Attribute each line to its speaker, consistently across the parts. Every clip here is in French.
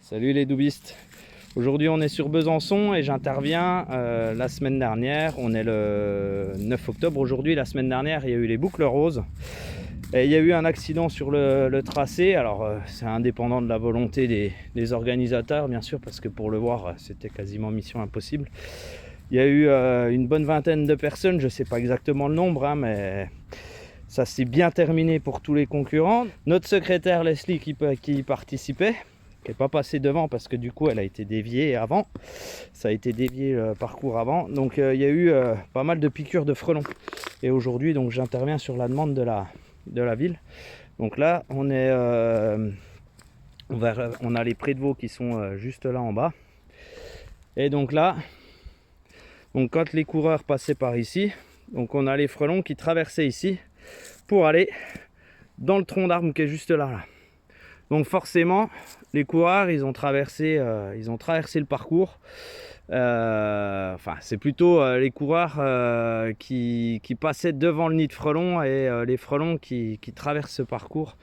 Speaker 1: Salut les doubistes. Aujourd'hui on est sur Besançon et j'interviens la semaine dernière. On est le 9 octobre aujourd'hui. La semaine dernière il y a eu les boucles roses. Et il y a eu un accident sur le tracé. Alors c'est indépendant de la volonté des organisateurs bien sûr, parce que pour le voir c'était quasiment mission impossible. Il y a eu une bonne vingtaine de personnes, je ne sais pas exactement le nombre, hein, mais ça s'est bien terminé pour tous les concurrents. Notre secrétaire Leslie qui participait, qui n'est pas passée devant parce que du coup elle a été déviée avant. Ça a été dévié le parcours avant. Donc il y a eu pas mal de piqûres de frelons. Et aujourd'hui donc j'interviens sur la demande de la ville. Donc là on est on a les prés de veau qui sont juste là en bas. Et donc là, donc quand les coureurs passaient par ici, donc on a les frelons qui traversaient ici pour aller dans le tronc d'arbre qui est juste là. Donc forcément, les coureurs, ils ont traversé le parcours. Enfin, c'est plutôt les coureurs qui passaient devant le nid de frelons et les frelons qui traversent ce parcours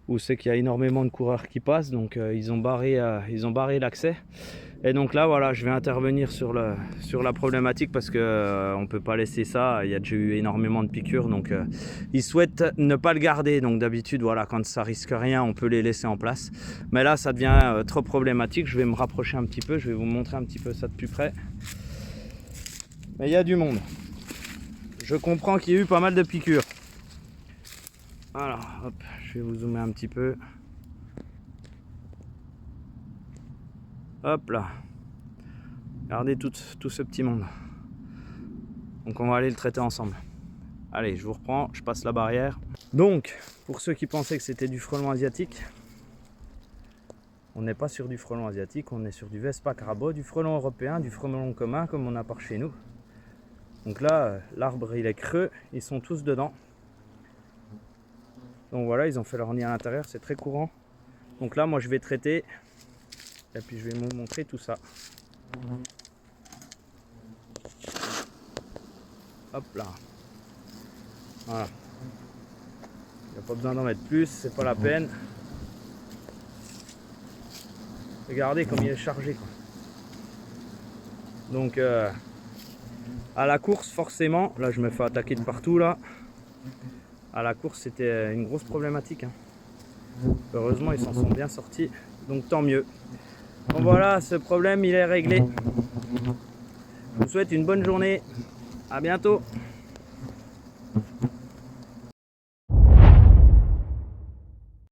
Speaker 1: où c'est qu'il y a énormément de coureurs qui passent. Donc ils ont barré l'accès. Et donc là, voilà, je vais intervenir sur la problématique parce que on peut pas laisser ça. Il y a déjà eu énormément de piqûres, donc ils souhaitent ne pas le garder. Donc d'habitude, voilà, quand ça risque rien, on peut les laisser en place. Mais là, ça devient trop problématique. Je vais me rapprocher un petit peu. Je vais vous montrer un petit peu ça de plus près. Mais il y a du monde. Je comprends qu'il y a eu pas mal de piqûres. Alors, hop, je vais vous zoomer un petit peu. Hop là, regardez tout ce petit monde. Donc on va aller le traiter ensemble. Allez, je vous reprends, je passe la barrière. Donc, pour ceux qui pensaient que c'était du frelon asiatique, on n'est pas sur du frelon asiatique, on est sur du Vespa carabo, du frelon européen, du frelon commun comme on a par chez nous. Donc là, l'arbre il est creux, ils sont tous dedans. Donc voilà, ils ont fait leur nid à l'intérieur, c'est très courant. Donc là, moi je vais traiter. Et puis je vais vous montrer tout ça. Hop là. Voilà. Il n'y a pas besoin d'en mettre plus, c'est pas la peine. Regardez comme il est chargé, quoi. Donc à la course forcément, là je me fais attaquer de partout là. À la course c'était une grosse problématique, hein. Heureusement ils s'en sont bien sortis, donc tant mieux. Bon voilà, ce problème il est réglé. Je vous souhaite une bonne journée. À bientôt.